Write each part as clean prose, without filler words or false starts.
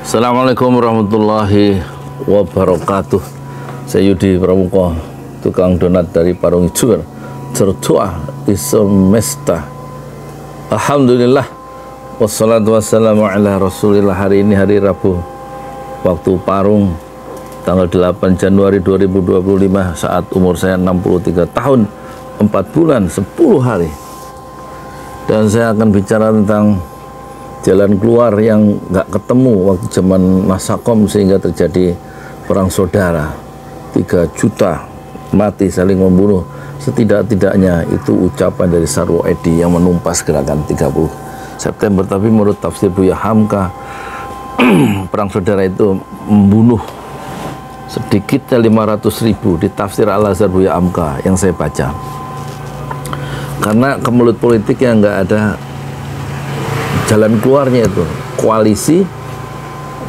Assalamualaikum warahmatullahi wabarakatuh. Saya Yudi Pramuko, tukang donat dari Parung Ijo, tertua di semesta. Alhamdulillah, wassalatu wassalamu ala rasulillah. Hari ini hari Rabu, waktu Parung, tanggal 8 Januari 2025, saat umur saya 63 tahun 4 bulan 10 hari. Dan saya akan bicara tentang jalan keluar yang nggak ketemu waktu zaman Masakom sehingga terjadi perang saudara. 3 juta mati saling membunuh. Setidak-tidaknya itu ucapan dari Sarwo Edi yang menumpas gerakan 30 September. Tapi menurut tafsir Buya Hamka, perang saudara itu membunuh sedikitnya 500.000 di tafsir Al-Azhar Buya Hamka yang saya baca. Karena kemelut politik yang nggak ada jalan keluarnya, itu koalisi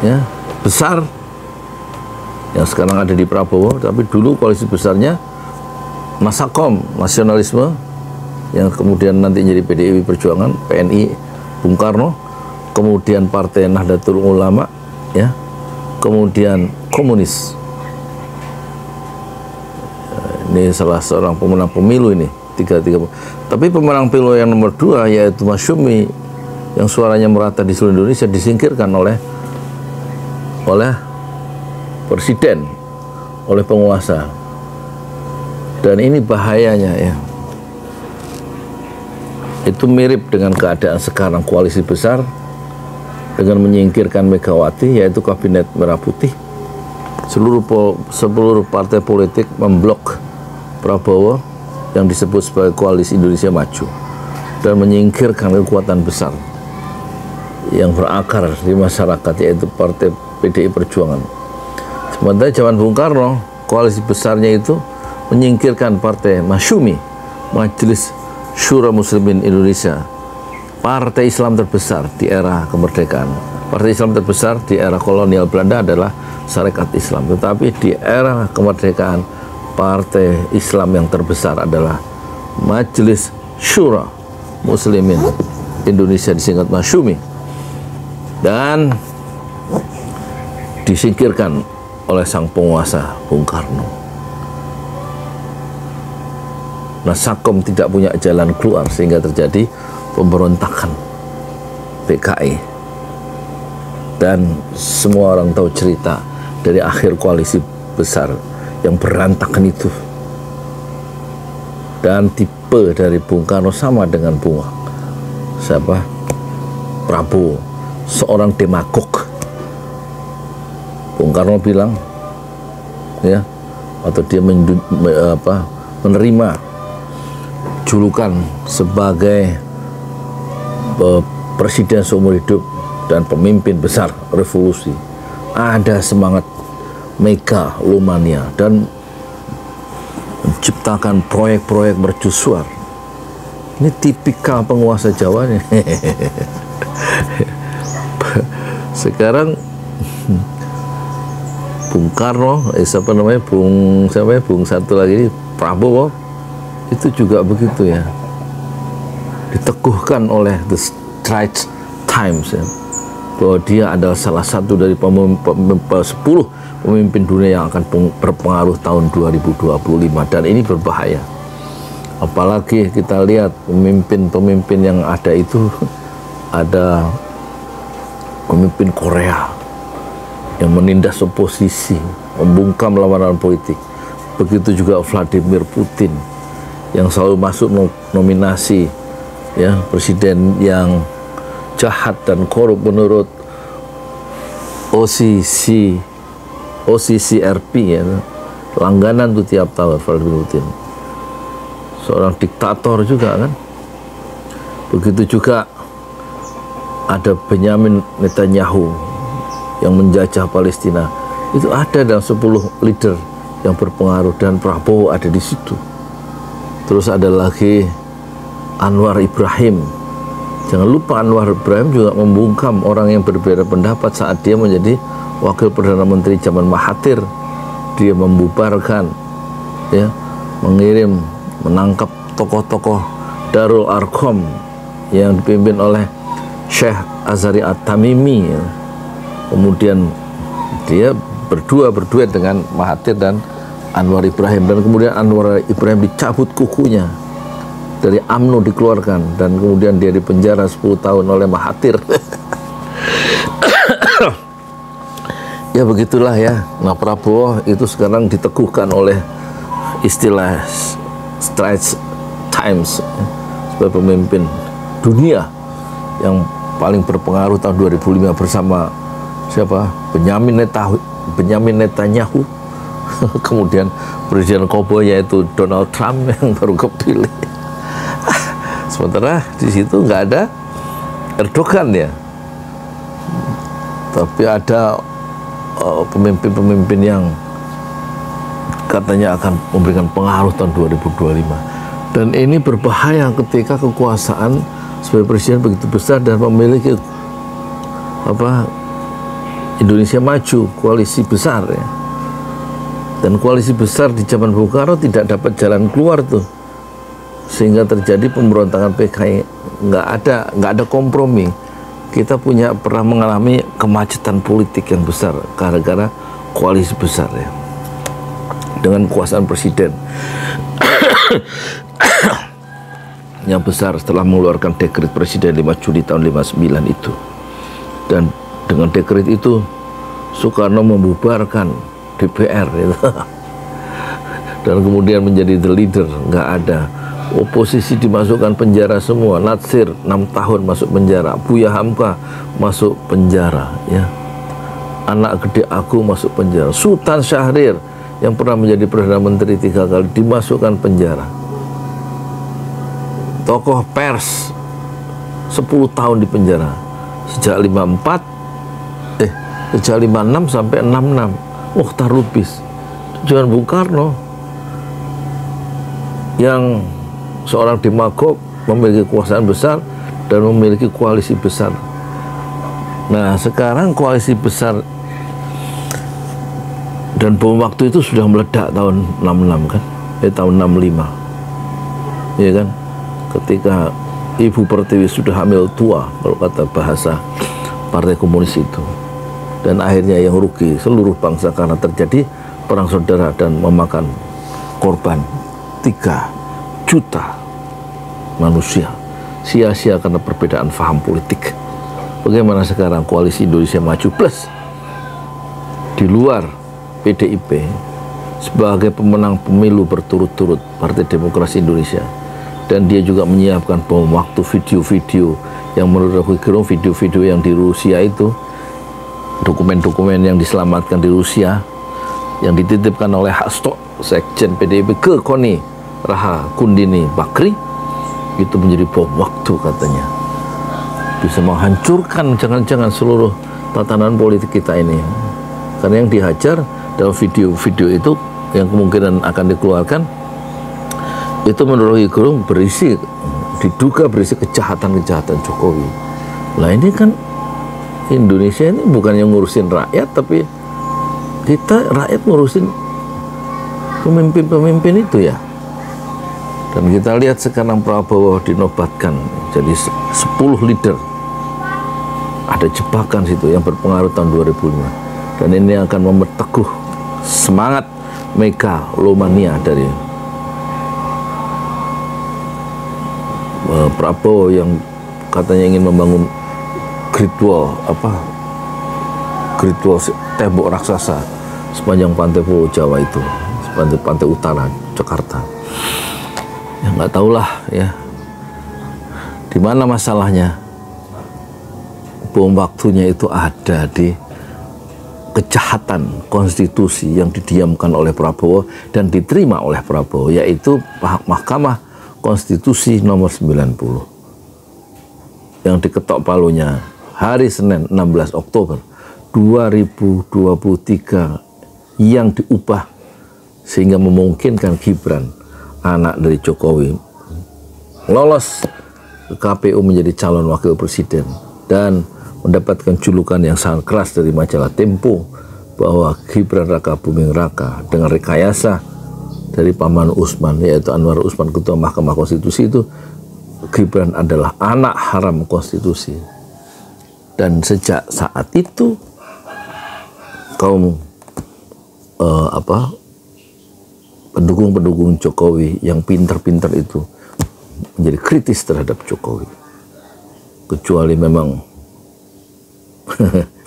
ya besar yang sekarang ada di Prabowo, tapi dulu koalisi besarnya Masakom, nasionalisme, yang kemudian nanti jadi PDI Perjuangan, PNI Bung Karno, kemudian Partai Nahdlatul Ulama, ya, kemudian komunis. Ini salah seorang pemenang pemilu ini, tiga. Tapi pemenang pemilu yang nomor 2 yaitu Masyumi, yang suaranya merata di seluruh Indonesia, disingkirkan oleh presiden, oleh penguasa. Dan ini bahayanya, ya. Itu mirip dengan keadaan sekarang, koalisi besar dengan menyingkirkan Megawati, yaitu kabinet merah putih. Seluruh partai politik memblok Prabowo yang disebut sebagai koalisi Indonesia Maju dan menyingkirkan kekuatan besar yang berakar di masyarakat, yaitu Partai PDI Perjuangan. Sementara zaman Bung Karno, koalisi besarnya itu menyingkirkan Partai Masyumi, Majelis Syura Muslimin Indonesia, partai Islam terbesar di era kemerdekaan. Partai Islam terbesar di era kolonial Belanda adalah Sarekat Islam, tetapi di era kemerdekaan partai Islam yang terbesar adalah Majelis Syura Muslimin Indonesia, disingkat Masyumi, dan disingkirkan oleh sang penguasa Bung Karno. Masakom tidak punya jalan keluar sehingga terjadi pemberontakan PKI, dan semua orang tahu cerita dari akhir koalisi besar yang berantakan itu. Dan tipe dari Bung Karno sama dengan Prabowo, seorang demagog. Bung Karno bilang, ya, atau dia menerima julukan sebagai presiden seumur hidup dan pemimpin besar revolusi. Ada semangat megalomania dan menciptakan proyek-proyek mercusuar. Ini tipikal penguasa Jawa nih. Sekarang Bung Karno, Bung satu lagi, Prabowo, itu juga begitu, ya. Diteguhkan oleh The Straits Times, ya, bahwa dia adalah salah satu dari 10 pemimpin dunia yang akan berpengaruh tahun 2025, dan ini berbahaya. Apalagi kita lihat pemimpin yang ada itu, ada pemimpin Korea yang menindas oposisi, membungkam lawan politik. Begitu juga Vladimir Putin yang selalu masuk nominasi, ya, presiden yang jahat dan korup menurut OCCRP, ya, langganan tuh tiap tahun Vladimir Putin. Seorang diktator juga, kan. Begitu juga ada Benyamin Netanyahu yang menjajah Palestina. Itu ada dalam 10 leader yang berpengaruh, dan Prabowo ada di situ. Terus ada lagi Anwar Ibrahim. Jangan lupa Anwar Ibrahim juga membungkam orang yang berbeda pendapat saat dia menjadi wakil Perdana Menteri zaman Mahathir. Dia membubarkan, ya, menangkap tokoh-tokoh Darul Arqam yang dipimpin oleh Syekh Azari At-Tamimi, ya, kemudian dia berduet dengan Mahathir dan Anwar Ibrahim, dan kemudian Anwar Ibrahim dicabut kukunya, dari UMNO dikeluarkan, dan kemudian dia dipenjara 10 tahun oleh Mahathir. Ya begitulah ya. Nah, Prabowo itu sekarang diteguhkan oleh istilah Straits Times sebagai pemimpin dunia yang paling berpengaruh tahun 2005 bersama siapa? Benyamin Netanyahu. Kemudian presiden koboi yaitu Donald Trump yang baru kepilih. Sementara di situ nggak ada Erdogan ya, tapi ada pemimpin-pemimpin yang katanya akan memberikan pengaruh tahun 2025. Dan ini berbahaya ketika kekuasaan sebagai presiden begitu besar dan memiliki Indonesia Maju, koalisi besar ya. Dan koalisi besar di zaman Bung Karno tidak dapat jalan keluar tuh, sehingga terjadi pemberontakan PKI. Nggak ada kompromi. Kita pernah mengalami kemacetan politik yang besar gara-gara koalisi besar ya, dengan kekuasaan presiden yang besar setelah mengeluarkan dekret presiden 5 Juli tahun 59 itu. Dan dengan dekret itu Soekarno membubarkan DPR gitu. Dan kemudian menjadi the leader. Nggak ada oposisi, dimasukkan penjara semua. Natsir 6 tahun masuk penjara, Buya Hamka masuk penjara ya. Anak gede aku masuk penjara, Sultan Syahrir yang pernah menjadi Perdana Menteri 3 kali dimasukkan penjara. Tokoh pers 10 tahun di penjara sejak 56 sampai 66. Muchtar Lubis, Johan Bung Karno yang seorang demagog, memiliki kekuasaan besar dan memiliki koalisi besar. Nah, sekarang koalisi besar dan bom waktu itu sudah meledak tahun 66 kan, tahun 65, ya kan, ketika Ibu Pertiwi sudah hamil tua, kalau kata bahasa Partai Komunis itu. Dan akhirnya yang rugi seluruh bangsa karena terjadi perang saudara dan memakan korban 3 juta manusia sia-sia karena perbedaan paham politik. Bagaimana sekarang koalisi Indonesia Maju Plus di luar PDIP sebagai pemenang pemilu berturut-turut Partai Demokrasi Indonesia, dan dia juga menyiapkan bom waktu, video-video yang menurut Rocky Gerung, video-video yang di Rusia itu, dokumen-dokumen yang diselamatkan di Rusia yang dititipkan oleh Hasto, Sekjen PDIP, ke Koni Raha Kundini Bakri, itu menjadi bom waktu katanya, bisa menghancurkan jangan-jangan seluruh tatanan politik kita ini. Karena yang dihajar dalam video-video itu yang kemungkinan akan dikeluarkan itu menurut Rocky Gerung diduga berisi kejahatan-kejahatan Jokowi. Nah, ini kan Indonesia ini bukan yang ngurusin rakyat, tapi rakyat ngurusin pemimpin-pemimpin itu ya. Dan kita lihat sekarang Prabowo dinobatkan jadi 10 leader. Ada jebakan situ yang berpengaruh tahun 2005. Dan ini akan memperteguh semangat megalomania dari Prabowo yang katanya ingin membangun Great Wall, tembok raksasa sepanjang pantai Pulau Jawa itu, sepanjang pantai utara Jakarta. Ya nggak tahulah ya, di mana masalahnya. Bom waktunya itu ada di kejahatan konstitusi yang didiamkan oleh Prabowo dan diterima oleh Prabowo, yaitu Mahkamah Konstitusi nomor 90 yang diketok palunya hari Senin 16 Oktober 2023 yang diubah sehingga memungkinkan Gibran, anak dari Jokowi, lolos ke KPU menjadi calon wakil presiden dan mendapatkan julukan yang sangat keras dari majalah Tempo bahwa Gibran Raka Buming Raka dengan rekayasa dari Paman Usman, yaitu Anwar Usman, Ketua Mahkamah Konstitusi, itu Gibran adalah anak haram konstitusi. Dan sejak saat itu kaum pendukung-pendukung Jokowi yang pintar-pintar itu menjadi kritis terhadap Jokowi, kecuali memang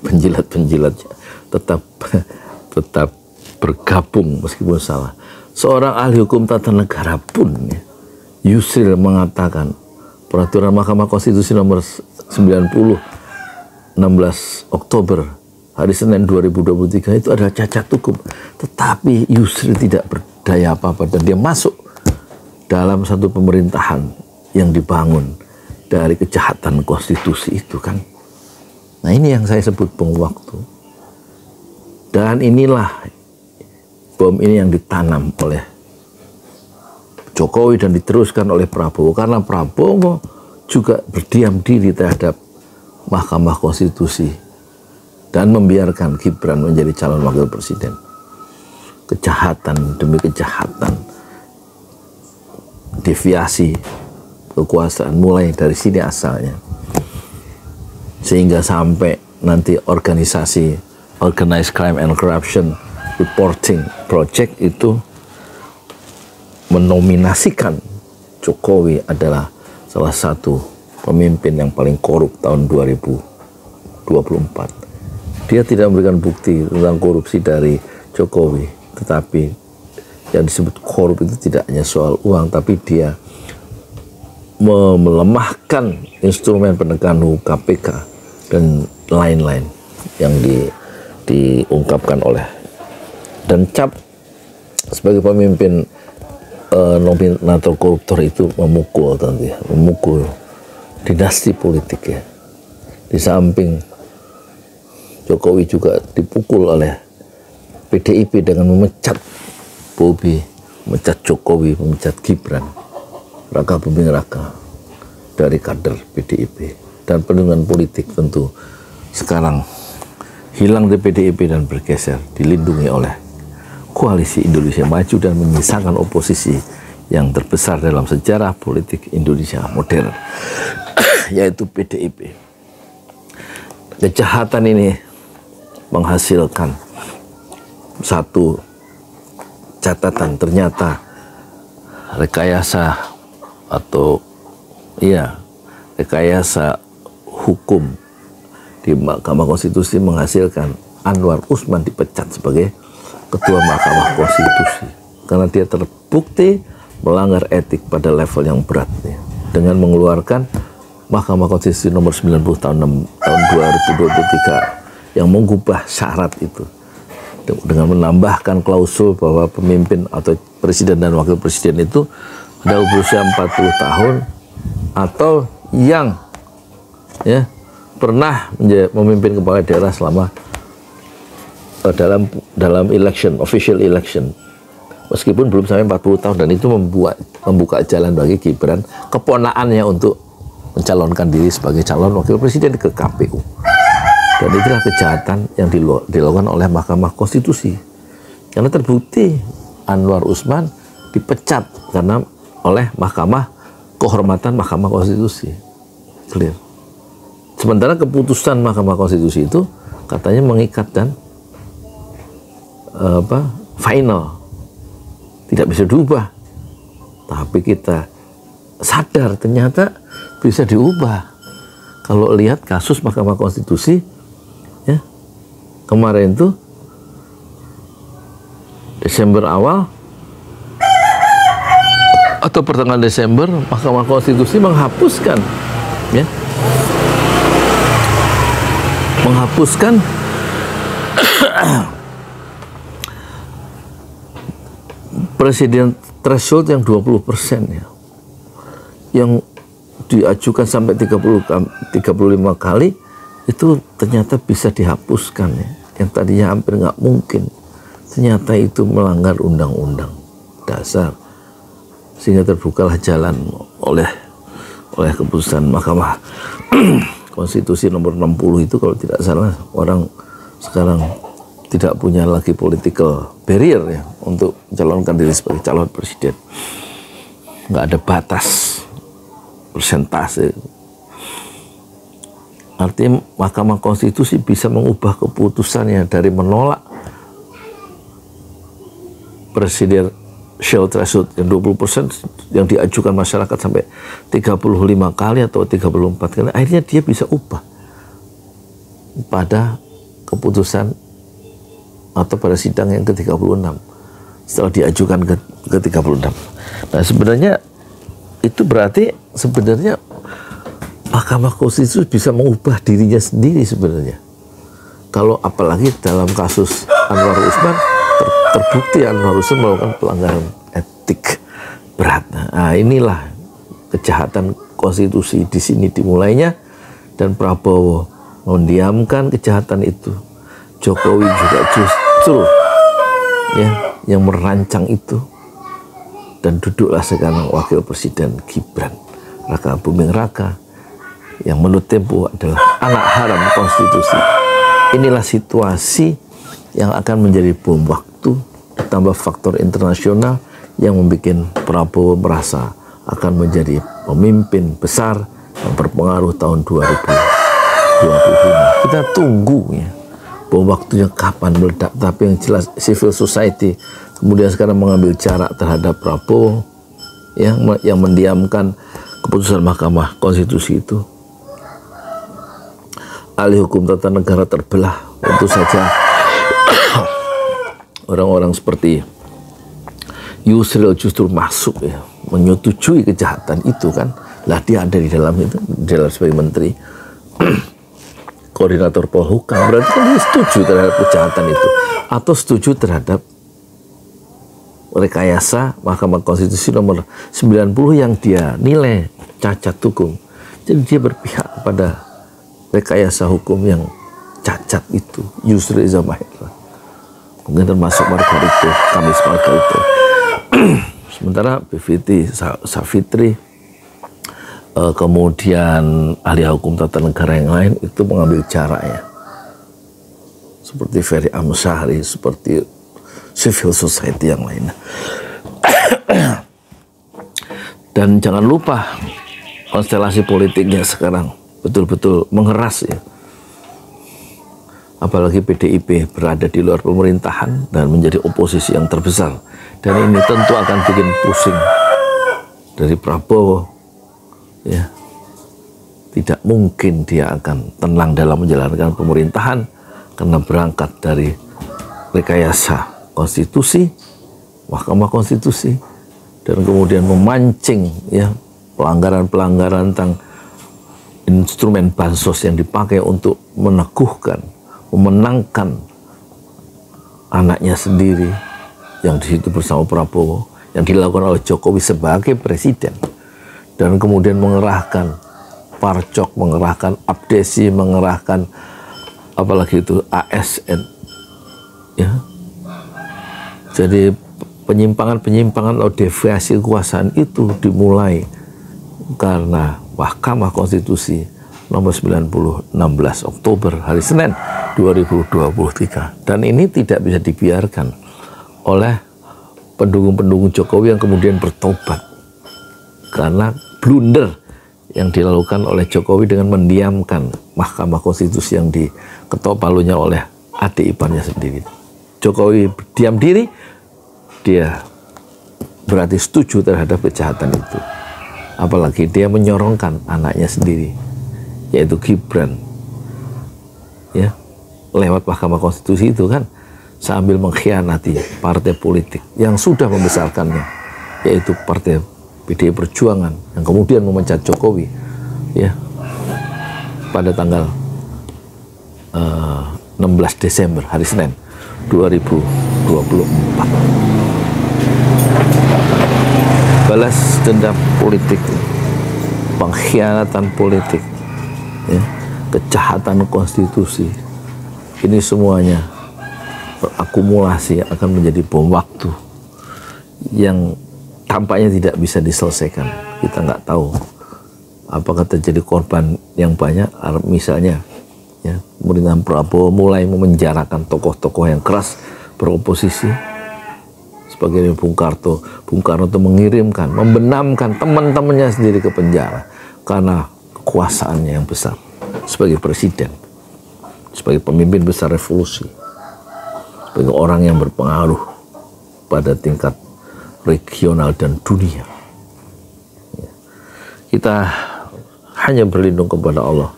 penjilat-penjilatnya tetap bergabung meskipun salah. Seorang ahli hukum tata negara pun, ya, Yusril mengatakan peraturan Mahkamah Konstitusi nomor 90 16 Oktober hari Senin 2023 itu adalah cacat hukum. Tetapi Yusril tidak berdaya apa-apa dan dia masuk dalam satu pemerintahan yang dibangun dari kejahatan konstitusi itu kan. Nah, ini yang saya sebut bom waktu. Dan inilah bom ini yang ditanam oleh Jokowi dan diteruskan oleh Prabowo, karena Prabowo juga berdiam diri terhadap Mahkamah Konstitusi dan membiarkan Gibran menjadi calon wakil presiden. Kejahatan demi kejahatan, deviasi kekuasaan mulai dari sini asalnya, sehingga sampai nanti organisasi Organized Crime and Corruption Reporting Project itu menominasikan Jokowi adalah salah satu pemimpin yang paling korup tahun 2024. Dia tidak memberikan bukti tentang korupsi dari Jokowi, tetapi yang disebut korup itu tidak hanya soal uang, tapi dia melemahkan instrumen penegakan hukum KPK dan lain-lain yang diungkapkan oleh, dan Cap sebagai pemimpin nominator koruptor itu memukul dinasti politik, ya. Di samping Jokowi juga dipukul oleh PDIP dengan memecat Bobi, memecat Jokowi, memecat Gibran Raka Buming Raka dari kader PDIP. Dan pendudukan politik tentu sekarang hilang dari PDIP dan bergeser, dilindungi oleh Koalisi Indonesia Maju dan menyisakan oposisi yang terbesar dalam sejarah politik Indonesia modern, yaitu PDIP. Kejahatan ini menghasilkan satu catatan, ternyata rekayasa rekayasa hukum di Mahkamah Konstitusi menghasilkan Anwar Usman dipecat sebagai Ketua Mahkamah Konstitusi karena dia terbukti melanggar etik pada level yang berat, ya, dengan mengeluarkan Mahkamah Konstitusi nomor 90 tahun 2023 yang mengubah syarat itu dengan menambahkan klausul bahwa pemimpin atau presiden dan wakil presiden itu ada berusia 40 tahun atau yang, ya, pernah memimpin kepala daerah selama dalam election, official election, meskipun belum sampai 40 tahun, dan itu membuka jalan bagi Gibran, keponakannya, untuk mencalonkan diri sebagai calon wakil presiden ke KPU. Dan itulah kejahatan yang dilakukan oleh Mahkamah Konstitusi, karena terbukti Anwar Usman dipecat karena oleh kehormatan Mahkamah Konstitusi. Clear. Sementara keputusan Mahkamah Konstitusi itu katanya mengikat dan final, tidak bisa diubah. Tapi kita sadar ternyata bisa diubah. Kalau lihat kasus Mahkamah Konstitusi, ya, kemarin itu Desember awal atau pertengahan Desember, Mahkamah Konstitusi menghapuskan, ya, presiden threshold yang 20%, ya, yang diajukan sampai 35 kali itu ternyata bisa dihapuskan, ya. Yang tadinya hampir nggak mungkin, ternyata itu melanggar undang-undang dasar, sehingga terbukalah jalan oleh keputusan Mahkamah Konstitusi nomor 60 itu, kalau tidak salah, orang sekarang tidak punya lagi political barrier, ya, untuk mencalonkan diri sebagai calon presiden. Nggak ada batas persentase. Artinya Mahkamah Konstitusi bisa mengubah keputusannya dari menolak presidential threshold yang 20% yang diajukan masyarakat sampai 35 kali atau 34 kali. Akhirnya dia bisa ubah pada keputusan atau pada sidang yang ke-36 setelah diajukan ke 36. Nah, sebenarnya itu berarti sebenarnya Mahkamah Konstitusi bisa mengubah dirinya sendiri sebenarnya. Kalau apalagi dalam kasus Anwar Usman terbukti Anwar Usman melakukan pelanggaran etik berat. Nah, inilah kejahatan konstitusi di sini dimulainya, dan Prabowo mendiamkan kejahatan itu. Jokowi juga justru ya yang merancang itu, dan duduklah sekarang wakil presiden Gibran Raka Buming Raka yang menurut Tempo adalah anak haram konstitusi. Inilah situasi yang akan menjadi bom waktu, ditambah faktor internasional yang membuat Prabowo merasa akan menjadi pemimpin besar yang berpengaruh tahun 2025. Kita tunggu ya, bom waktunya kapan meledak. Tapi yang jelas civil society kemudian sekarang mengambil jarak terhadap Prabowo yang mendiamkan keputusan Mahkamah Konstitusi itu. Ahli hukum tata negara terbelah, tentu saja orang-orang seperti Yusril justru masuk ya, menyetujui kejahatan itu kan. Lah dia ada di dalam itu, di dalam sebagai menteri koordinator Polhukam, berarti kan dia setuju terhadap kejahatan itu, atau setuju terhadap rekayasa Mahkamah Konstitusi nomor 90 yang dia nilai cacat hukum. Jadi dia berpihak pada rekayasa hukum yang cacat itu, Yusril Iza Mahendra. Mungkin termasuk Margarito, Kamis Margarito. Sementara Bivitri Savitri, kemudian ahli hukum tata negara yang lain itu mengambil jarak ya. Seperti Ferry Amsari, seperti civil society yang lain. Dan jangan lupa konstelasi politiknya sekarang betul-betul mengeras ya. Apalagi PDIP berada di luar pemerintahan dan menjadi oposisi yang terbesar. Dan ini tentu akan bikin pusing dari Prabowo ya. Tidak mungkin dia akan tenang dalam menjalankan pemerintahan karena berangkat dari rekayasa konstitusi, Mahkamah Konstitusi, dan kemudian memancing ya pelanggaran-pelanggaran tentang instrumen bansos yang dipakai untuk meneguhkan, memenangkan anaknya sendiri yang di situ bersama Prabowo, yang dilakukan oleh Jokowi sebagai presiden, dan kemudian mengerahkan Parcok, mengerahkan Abdesi, mengerahkan apalagi itu ASN ya. Jadi penyimpangan-penyimpangan atau deviasi kekuasaan itu dimulai karena Mahkamah Konstitusi nomor 90 16 Oktober hari Senin 2023, dan ini tidak bisa dibiarkan oleh pendukung-pendukung Jokowi yang kemudian bertobat karena blunder yang dilakukan oleh Jokowi dengan mendiamkan Mahkamah Konstitusi yang diketok palunya oleh adik iparnya sendiri. Jokowi diam diri, dia berarti setuju terhadap kejahatan itu. Apalagi dia menyorongkan anaknya sendiri, yaitu Gibran ya, lewat Mahkamah Konstitusi itu kan, sambil mengkhianati partai politik yang sudah membesarkannya, yaitu partai PDI Perjuangan yang kemudian memecat Jokowi ya pada tanggal 16 Desember hari Senin 2024. Balas dendam politik, pengkhianatan politik ya, kejahatan konstitusi, ini semuanya berakumulasi akan menjadi bom waktu yang tampaknya tidak bisa diselesaikan. Kita nggak tahu apakah terjadi korban yang banyak, misalnya ya, pemerintahan Prabowo mulai memenjarakan tokoh-tokoh yang keras beroposisi sebagai Bung Karno itu mengirimkan, membenamkan teman-temannya sendiri ke penjara karena kekuasaannya yang besar. sebagai presiden, sebagai pemimpin besar revolusi, sebagai orang yang berpengaruh pada tingkat regional dan dunia. Kita hanya berlindung kepada Allah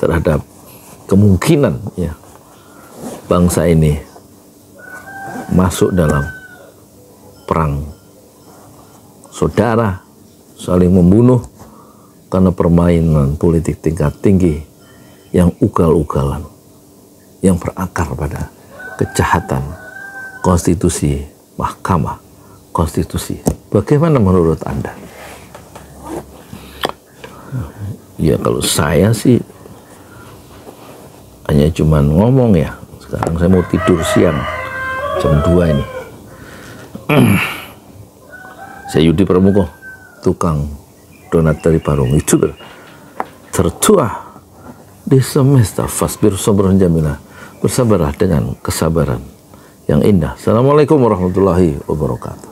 terhadap kemungkinan ya bangsa ini masuk dalam perang saudara, saling membunuh karena permainan politik tingkat tinggi yang ugal-ugalan, yang berakar pada kejahatan konstitusi, mahkamah konstitusi. Bagaimana menurut Anda? Ya kalau saya sih hanya cuman ngomong ya. Sekarang saya mau tidur siang jam 2 ini. Saya Yudi Pramuko, tukang donat dari Parung Ijo. Tertua di semesta fasbir sabran jamila. Bersabarlah dengan kesabaran yang indah. Assalamualaikum warahmatullahi wabarakatuh.